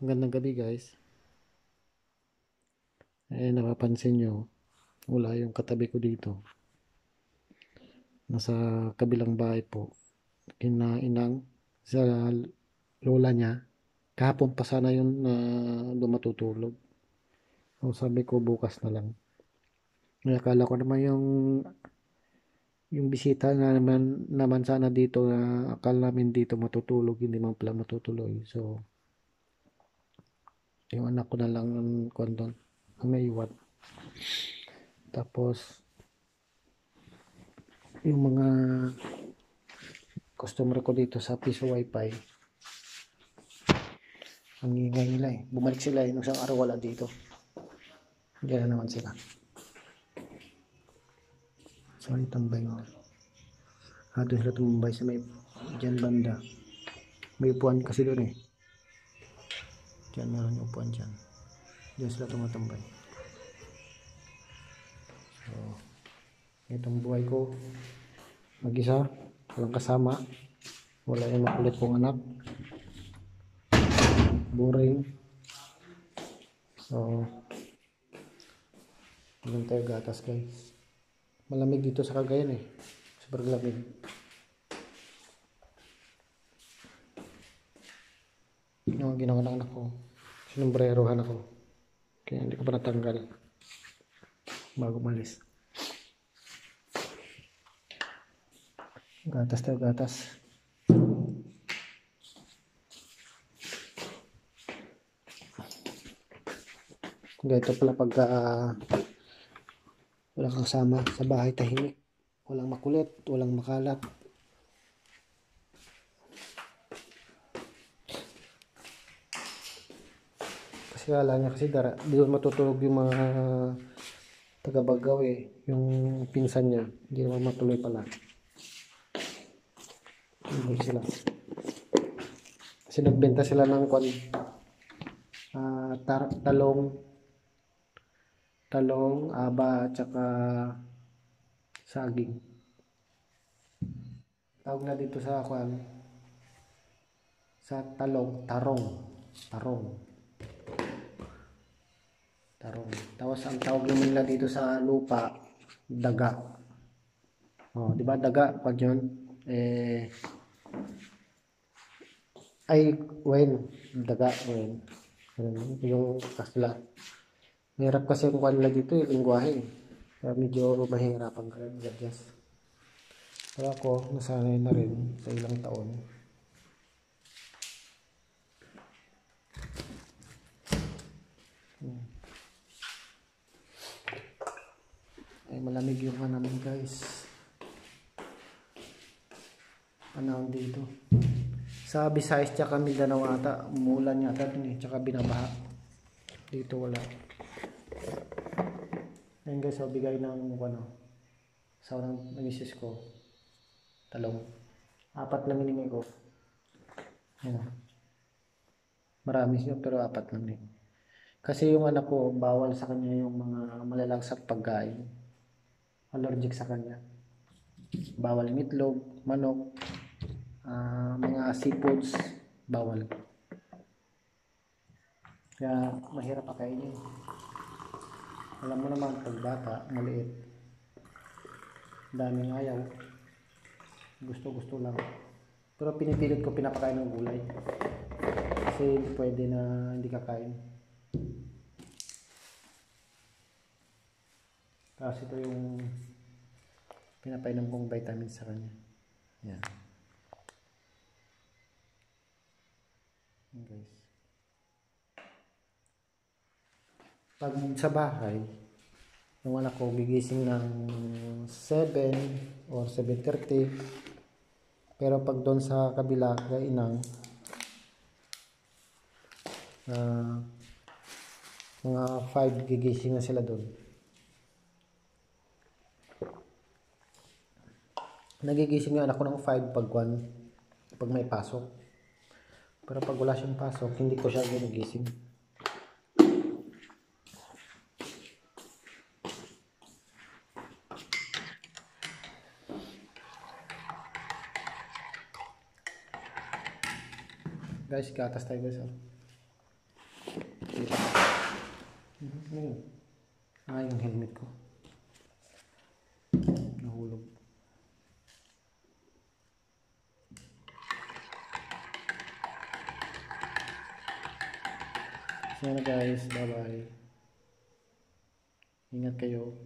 Magandang gabi guys. Napapansin nyo, wala yung katabi ko dito. Nasa kabilang bahay po. Kinainang sa lola niya. Kahapon pa sana yun na matutulog. So sabi ko bukas na lang. Akala ko naman yung bisita na naman sana dito na akala namin dito matutulog, hindi man pala matutuloy. So yung anak ko na lang ang kondon ang naiwan. Tapos yung mga customer ko dito sa Piso Wi-Fi, ang ingay nila eh. Bumalik sila eh. Nung isang araw wala dito. Diyan na naman sila. Sorry, tambay na. Doon sila tumambay sa may dyan banda. May upuan kasi doon eh. Diyan meron yung upuan dyan. Diyan sila tumatambay. So, itong buhay ko. Mag-isa. Walang kasama. Wala yung makulit kong anak. Boring. So, hindi tayo gatas guys. Malamig dito sa Cagayan eh. Super lamig. Yung ginawa ng anak ko. Sinumbrerohan ako. Kaya hindi ko pa natanggal. Bago malis. Gatas tayo gatas. Ganito pala pagka walang kasama sa bahay, tahimik. Walang makulit, walang makalat. Kasi kala niya kasi doon matutulog yung mga taga-Bagaw eh. Yung pinsan niya. Hindi naman matuloy pala. Hindi sila. Kasi nagbenta sila ng talong, aba, at saka saging. Tawag na dito sa sa talong, tarong. Tapos ang tawag naman nila dito sa lupa, daga. Oh, di ba daga pag 'yun ay daga wen. Yung kasla. Mahirap kasi ang kanila dito yung lingwahe. Kaya medyo mahirapan ka rin mag-adjust. Pero ako, nasanay na rin sa ilang taon. Ay, malamig yung namin guys. Panahon dito. Sa Visayas tsaka Mindanao ata, umuulan yata dun eh, tsaka binabaha. Dito wala. Ayun guys, so bigay ng sa unang misis ko, talong. 4 lang hiningi ko. Ayan. Marami siya pero 4 lang din. Kasi yung anak ko, bawal sa kanya yung mga malalangsang pagkain. Allergic sa kanya. Bawal yung itlog, manok, mga seafoods, bawal. Kaya mahirap pakainin. Alam mo naman, pag bata, maliit, daming ayaw, gusto lang. Pero pinipilit ko pinapakain ng gulay. Kasi hindi pwede na hindi kakain. Kasi ito yung pinapainom kong vitamins sa kanya. Yan. Yan guys. Pag sa bahay, yung anak ko gigising ng 7 or 7:30. Pero pag doon sa kabila, kainang, mga 5 gigising na sila doon. Nagigising yung anak ko ng 5 pag may pasok. Pero pag wala siyang pasok, hindi ko siya ginigising. Guys, gatas tayo guys. Ano yun? Ah, yung helmet ko. Nahulog. So na guys, bye bye. Ingat kayo.